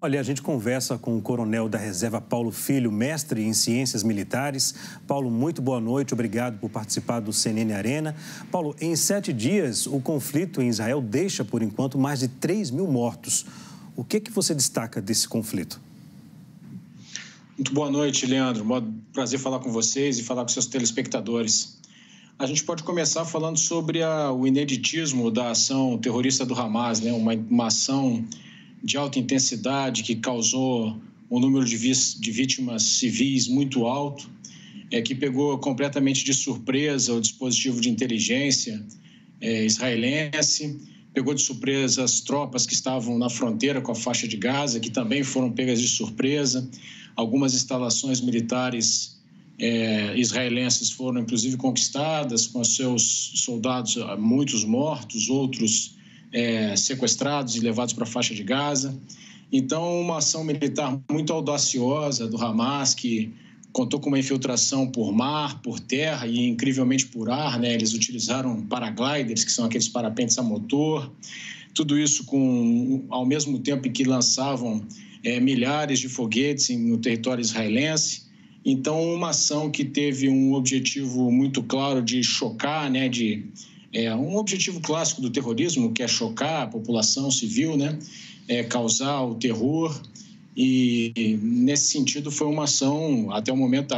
Olha, a gente conversa com o coronel da reserva Paulo Filho, mestre em ciências militares. Paulo, muito boa noite, obrigado por participar do CNN Arena. Paulo, em 7 dias, o conflito em Israel deixa, por enquanto, mais de 3.000 mortos. O que você destaca desse conflito? Muito boa noite, Leandro. Prazer falar com vocês e falar com seus telespectadores. A gente pode começar falando sobre o ineditismo da ação terrorista do Hamas, né? Uma ação de alta intensidade que causou um número de vítimas civis muito alto, que pegou completamente de surpresa o dispositivo de inteligência israelense, pegou de surpresa as tropas que estavam na fronteira com a faixa de Gaza, que também foram pegas de surpresa. Algumas instalações militares israelenses foram, inclusive, conquistadas, com seus soldados, muitos mortos, outros sequestrados e levados para a faixa de Gaza. Então, uma ação militar muito audaciosa do Hamas, que contou com uma infiltração por mar, por terra e, incrivelmente, por ar, né? Eles utilizaram paragliders, que são aqueles parapentes a motor. Tudo isso ao mesmo tempo em que lançavam milhares de foguetes no território israelense. Então, uma ação que teve um objetivo muito claro de chocar, né? Um objetivo clássico do terrorismo, que é chocar a população civil, né? Causar o terror. E, nesse sentido, foi uma ação, até o momento,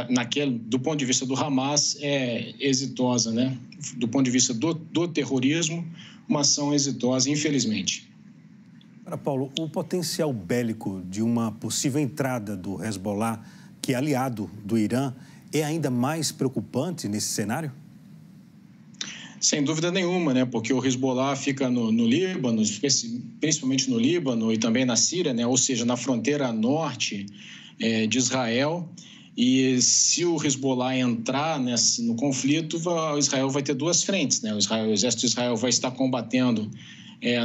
do ponto de vista do Hamas, exitosa, né? Do ponto de vista do terrorismo, uma ação exitosa, infelizmente. Para Paulo, o potencial bélico de uma possível entrada do Hezbollah, que é aliado do Irã, é ainda mais preocupante nesse cenário? Sem dúvida nenhuma, né? Porque o Hezbollah fica no Líbano, principalmente no Líbano e também na Síria, né? Ou seja, na fronteira norte de Israel. E se o Hezbollah entrar no conflito, Israel vai ter 2 frentes, né? O exército de Israel vai estar combatendo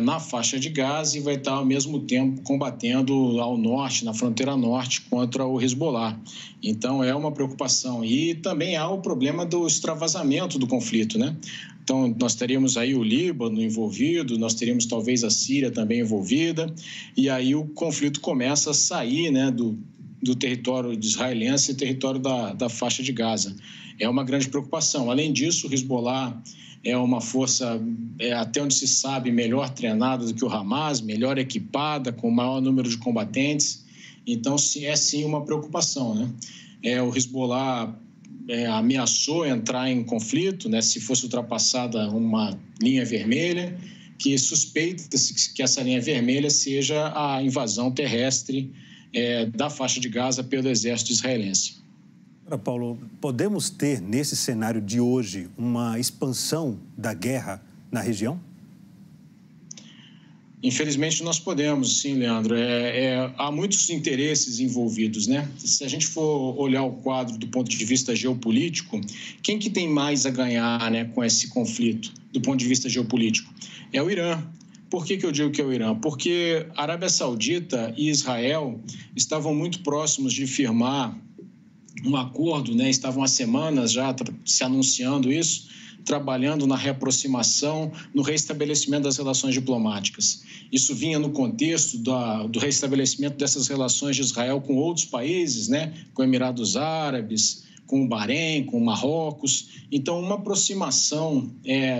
na faixa de Gaza e vai estar, ao mesmo tempo, combatendo ao norte, na fronteira norte, contra o Hezbollah. Então, é uma preocupação. E também há o problema do extravasamento do conflito, né? Então, nós teríamos aí o Líbano envolvido, nós teríamos talvez a Síria também envolvida, e aí o conflito começa a sair, né, do território israelense e território da faixa de Gaza. É uma grande preocupação. Além disso, o Hezbollah é uma força, até onde se sabe, melhor treinada do que o Hamas, melhor equipada, com maior número de combatentes. Então, é sim uma preocupação, né? O Hezbollah ameaçou entrar em conflito, né, se fosse ultrapassada uma linha vermelha, que suspeita-se que essa linha vermelha seja a invasão terrestre da faixa de Gaza pelo exército israelense. Paulo, podemos ter nesse cenário de hoje uma expansão da guerra na região? Infelizmente, nós podemos, sim, Leandro. Há muitos interesses envolvidos, né? Se a gente for olhar o quadro do ponto de vista geopolítico, quem que tem mais a ganhar, né, com esse conflito, do ponto de vista geopolítico? É o Irã. Por que eu digo que é o Irã? Porque a Arábia Saudita e Israel estavam muito próximos de firmar um acordo, né? Estavam há semanas já se anunciando isso, trabalhando na reaproximação, no restabelecimento das relações diplomáticas. Isso vinha no contexto do restabelecimento dessas relações de Israel com outros países, né? Com Emirados Árabes, com o Bahrein, com o Marrocos. Então, uma aproximação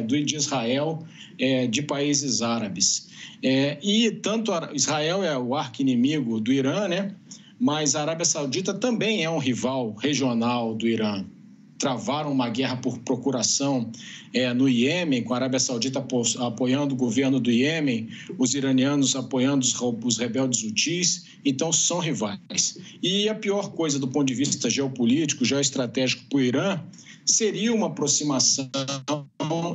de Israel de países árabes. E tanto Israel é o arqui-inimigo do Irã, né? Mas a Arábia Saudita também é um rival regional do Irã. Travaram uma guerra por procuração no Iêmen, com a Arábia Saudita apoiando o governo do Iêmen, os iranianos apoiando os rebeldes hutis, então são rivais. E a pior coisa do ponto de vista geopolítico, geoestratégico para o Irã, seria uma aproximação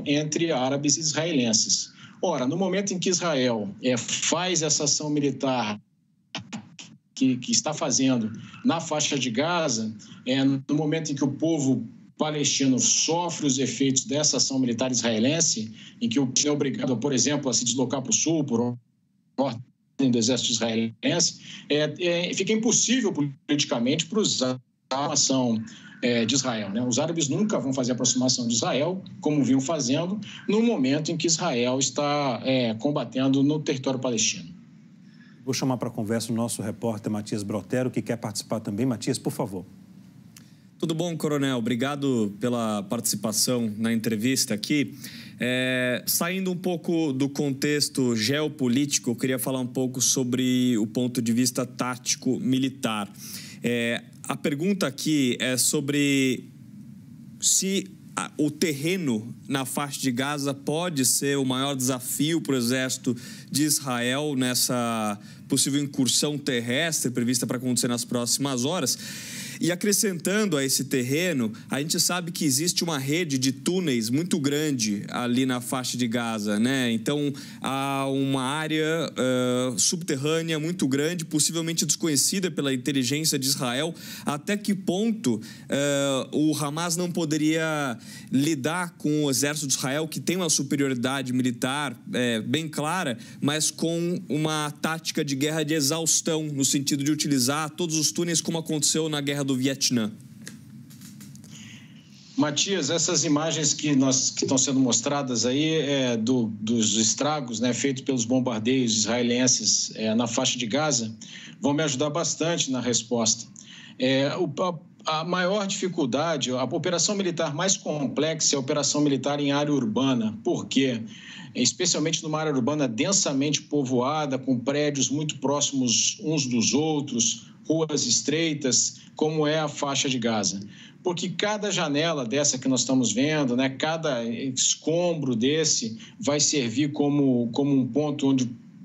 entre árabes e israelenses. Ora, no momento em que Israel faz essa ação militar que está fazendo na faixa de Gaza, no momento em que o povo palestino sofre os efeitos dessa ação militar israelense, em que o é obrigado, por exemplo, a se deslocar para o sul, por ordem do exército israelense, fica impossível politicamente para usar a ação de Israel, né? Os árabes nunca vão fazer aproximação de Israel, como vinham fazendo, no momento em que Israel está combatendo no território palestino. Vou chamar para a conversa o nosso repórter Matias Brotero, que quer participar também. Matias, por favor. Tudo bom, Coronel? Obrigado pela participação na entrevista aqui. Saindo um pouco do contexto geopolítico, eu queria falar um pouco sobre o ponto de vista tático-militar. A pergunta aqui é sobre se o terreno na faixa de Gaza pode ser o maior desafio para o exército de Israel nessa possível incursão terrestre prevista para acontecer nas próximas horas. E acrescentando a esse terreno, a gente sabe que existe uma rede de túneis muito grande ali na faixa de Gaza, né? Então, há uma área subterrânea muito grande, possivelmente desconhecida pela inteligência de Israel. Até que ponto o Hamas não poderia lidar com o exército de Israel, que tem uma superioridade militar bem clara, mas com uma tática de guerra de exaustão, no sentido de utilizar todos os túneis como aconteceu na guerra do Vietnã? Matias, essas imagens que estão sendo mostradas aí dos estragos, né, feitos pelos bombardeios israelenses na faixa de Gaza vão me ajudar bastante na resposta. A maior dificuldade, a operação militar mais complexa é a operação militar em área urbana. Por quê? Especialmente numa área urbana densamente povoada, com prédios muito próximos uns dos outros, ruas estreitas, como é a faixa de Gaza. Porque cada janela dessa que nós estamos vendo, né, cada escombro desse vai servir como um ponto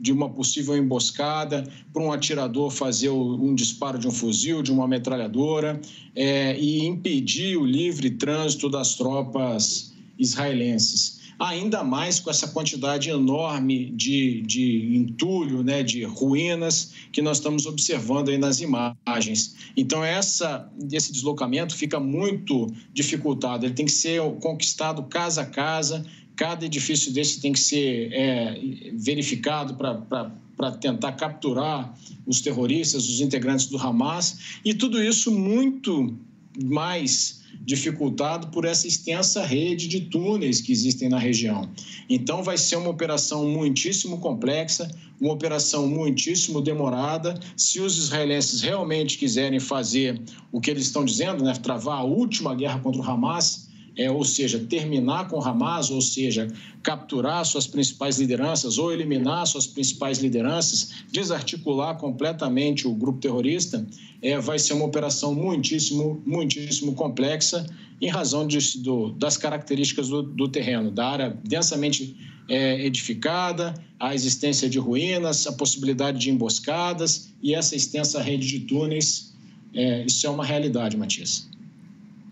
de uma possível emboscada, para um atirador fazer um disparo de um fuzil, de uma metralhadora, e impedir o livre trânsito das tropas israelenses. Ainda mais com essa quantidade enorme de entulho, né, de ruínas que nós estamos observando aí nas imagens. Então, esse deslocamento fica muito dificultado. Ele tem que ser conquistado casa a casa. Cada edifício desse tem que ser verificado para tentar capturar os terroristas, os integrantes do Hamas. E tudo isso muito mais dificultado por essa extensa rede de túneis que existem na região. Então, vai ser uma operação muitíssimo complexa, uma operação muitíssimo demorada. Se os israelenses realmente quiserem fazer o que eles estão dizendo, né, travar a última guerra contra o Hamas, ou seja, terminar com o Hamas, ou seja, capturar suas principais lideranças ou eliminar suas principais lideranças, desarticular completamente o grupo terrorista, vai ser uma operação muitíssimo, muitíssimo complexa em razão das características do terreno, da área densamente edificada, a existência de ruínas, a possibilidade de emboscadas e essa extensa rede de túneis. Isso é uma realidade, Matias.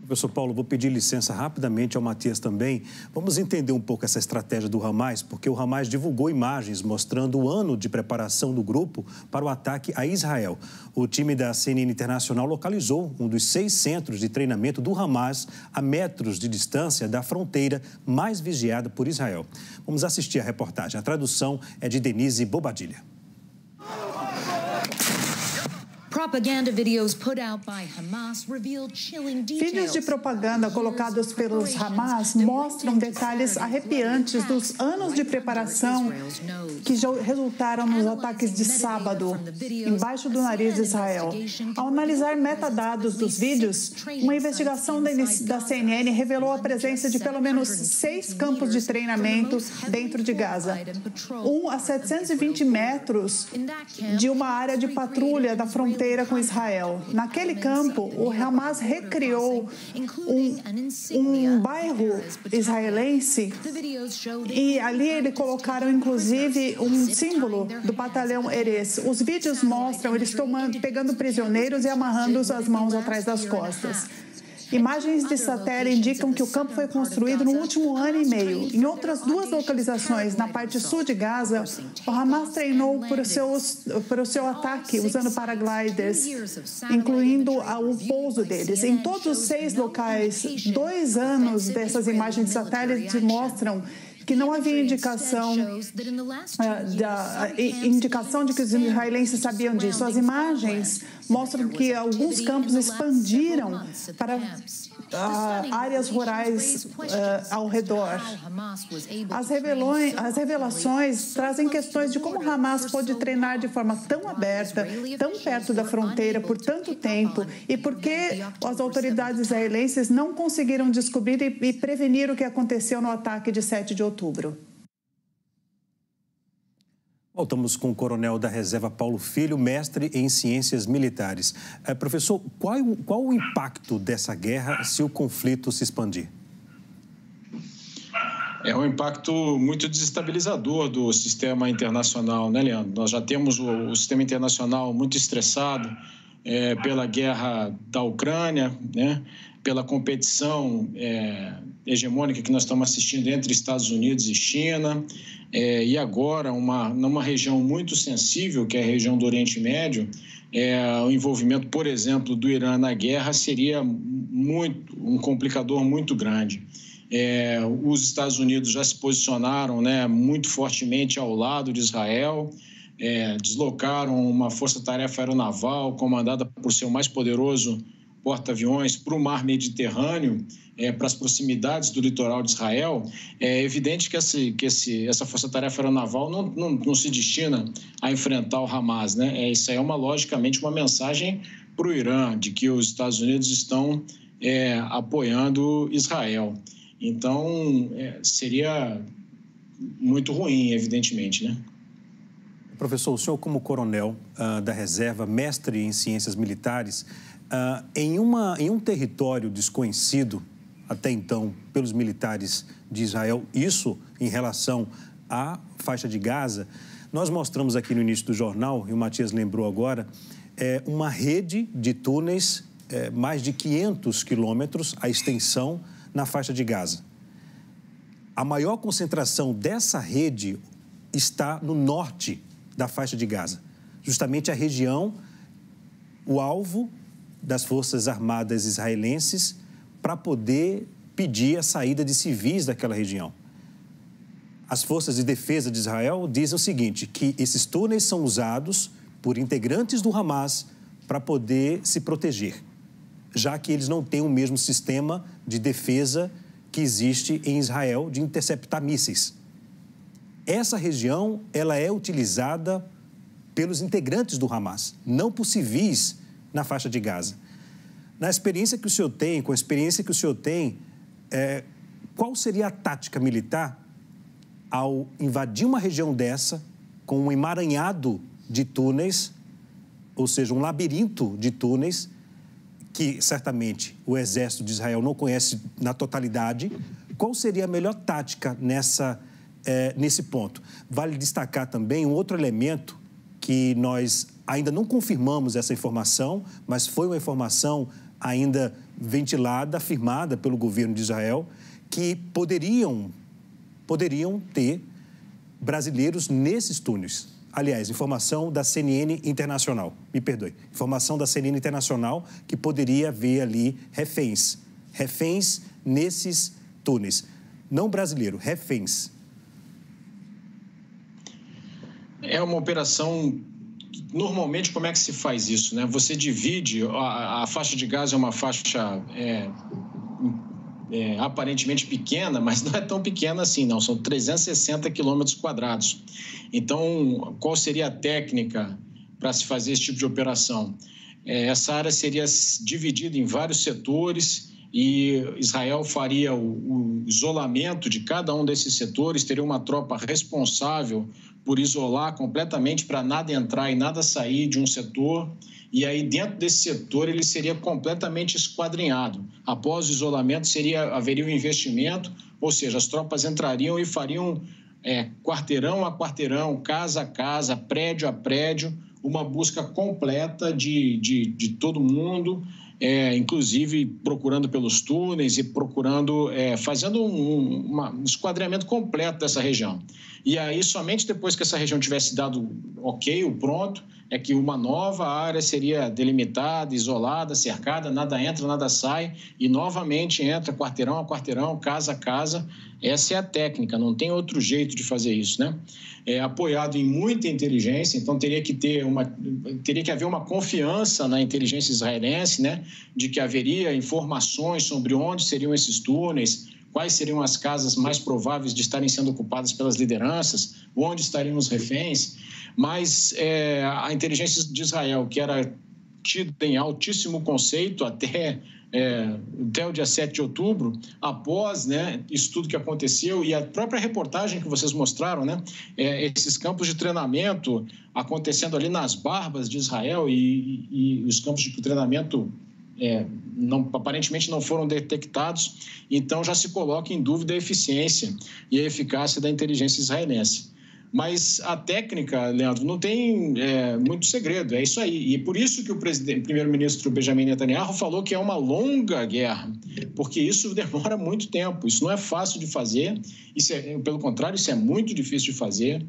Professor Paulo, vou pedir licença rapidamente ao Matias também. Vamos entender um pouco essa estratégia do Hamas, porque o Hamas divulgou imagens mostrando o ano de preparação do grupo para o ataque a Israel. O time da CNN Internacional localizou um dos 6 centros de treinamento do Hamas a metros de distância da fronteira mais vigiada por Israel. Vamos assistir a reportagem. A tradução é de Denise Bobadilha. Vídeos de propaganda colocados pelos Hamas mostram detalhes arrepiantes dos anos de preparação que já resultaram nos ataques de sábado, embaixo do nariz de Israel. Ao analisar metadados dos vídeos, uma investigação da CNN revelou a presença de pelo menos 6 campos de treinamento dentro de Gaza, um a 720 metros de uma área de patrulha da fronteira com Israel. Naquele campo, o Hamas recriou um bairro israelense e ali eles colocaram, inclusive, um símbolo do batalhão Erez. Os vídeos mostram eles pegando prisioneiros e amarrando as mãos atrás das costas. Imagens de satélite indicam que o campo foi construído no último ano e meio. Em outras 2 localizações, na parte sul de Gaza, o Hamas treinou para o seu ataque usando paragliders, incluindo o pouso deles. Em todos os 6 locais, 2 anos dessas imagens de satélite mostram que não havia indicação de que os israelenses sabiam disso. As imagens mostram que alguns campos expandiram áreas rurais ao redor. As revelações trazem questões de como Hamas pôde treinar de forma tão aberta, tão perto da fronteira por tanto tempo e por que as autoridades israelenses não conseguiram descobrir e prevenir o que aconteceu no ataque de 7 de outubro. Voltamos com o coronel da reserva Paulo Filho, mestre em ciências militares. Professor, qual o impacto dessa guerra se o conflito se expandir? É um impacto muito desestabilizador do sistema internacional, né, Leandro? Nós já temos o sistema internacional muito estressado pela guerra da Ucrânia, né? Pela competição hegemônica que nós estamos assistindo entre Estados Unidos e China, e agora numa região muito sensível, que é a região do Oriente Médio, o envolvimento, por exemplo, do Irã na guerra seria um complicador muito grande. Os Estados Unidos já se posicionaram, né, muito fortemente ao lado de Israel, deslocaram uma força-tarefa aeronaval comandada por seu mais poderoso porta-aviões para o mar Mediterrâneo, para as proximidades do litoral de Israel. É evidente que essa força-tarefa aeronaval não se destina a enfrentar o Hamas, né? Isso aí é logicamente uma mensagem para o Irã, de que os Estados Unidos estão apoiando Israel. Então, seria muito ruim, evidentemente, né? Professor, o senhor como coronel da reserva, mestre em ciências militares, em um território desconhecido até então pelos militares de Israel, isso em relação à faixa de Gaza, nós mostramos aqui no início do jornal, e o Matias lembrou agora, uma rede de túneis, mais de 500 quilômetros a extensão na faixa de Gaza. A maior concentração dessa rede está no norte da faixa de Gaza, justamente a região, o alvo das Forças Armadas israelenses para poder pedir a saída de civis daquela região. As Forças de Defesa de Israel dizem o seguinte, que esses túneis são usados por integrantes do Hamas para poder se proteger, já que eles não têm o mesmo sistema de defesa que existe em Israel de interceptar mísseis. Essa região, ela é utilizada pelos integrantes do Hamas, não por civis na faixa de Gaza. Na experiência que o senhor tem, com a experiência que o senhor tem, qual seria a tática militar ao invadir uma região dessa, com um emaranhado de túneis, ou seja, um labirinto de túneis, que certamente o exército de Israel não conhece na totalidade? Qual seria a melhor tática nesse ponto? Vale destacar também um outro elemento que nós ainda não confirmamos essa informação, mas foi uma informação ainda ventilada, afirmada pelo governo de Israel, que poderiam ter brasileiros nesses túneis. Aliás, informação da CNN Internacional, me perdoe, informação da CNN Internacional que poderia haver ali reféns nesses túneis. Não brasileiro, reféns. É uma operação... Normalmente, como é que se faz isso, né? Você divide, a faixa de Gaza é uma faixa aparentemente pequena, mas não é tão pequena assim, não. São 360 quilômetros quadrados. Então, qual seria a técnica para se fazer esse tipo de operação? Essa área seria dividida em vários setores e Israel faria o isolamento de cada um desses setores, teria uma tropa responsável por isolar completamente para nada entrar e nada sair de um setor. E aí, dentro desse setor, ele seria completamente esquadrinhado. Após o isolamento, haveria um investimento, ou seja, as tropas entrariam e fariam quarteirão a quarteirão, casa a casa, prédio a prédio, uma busca completa de todo mundo, inclusive procurando pelos túneis e fazendo um esquadramento completo dessa região. E aí, somente depois que essa região tivesse dado ok, o pronto, é que uma nova área seria delimitada, isolada, cercada, nada entra, nada sai, e novamente entra quarteirão a quarteirão, casa a casa, Essa é a técnica, não tem outro jeito de fazer isso, né? É apoiado em muita inteligência, então teria que haver uma confiança na inteligência israelense, né? De que haveria informações sobre onde seriam esses túneis, quais seriam as casas mais prováveis de estarem sendo ocupadas pelas lideranças, onde estariam os reféns. Mas a inteligência de Israel, que era tida em altíssimo conceito até o dia 7 de outubro, após, né, isso tudo que aconteceu e a própria reportagem que vocês mostraram, né, esses campos de treinamento acontecendo ali nas barbas de Israel e os campos de treinamento aparentemente não foram detectados, então já se coloca em dúvida a eficiência e a eficácia da inteligência israelense. Mas a técnica, Leandro, não tem muito segredo, é isso aí. E por isso que o primeiro-ministro Benjamin Netanyahu falou que é uma longa guerra, porque isso demora muito tempo, isso não é fácil de fazer, pelo contrário, isso é muito difícil de fazer.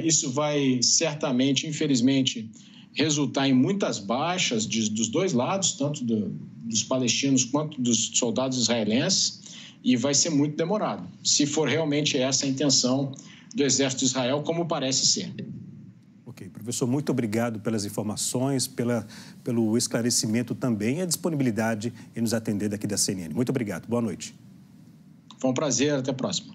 Isso vai certamente, infelizmente, resultar em muitas baixas dos dois lados, tanto dos palestinos quanto dos soldados israelenses, e vai ser muito demorado, se for realmente essa a intenção do Exército de Israel, como parece ser. Ok, professor, muito obrigado pelas informações, pelo esclarecimento também e a disponibilidade em nos atender daqui da CNN. Muito obrigado, boa noite. Foi um prazer, até a próxima.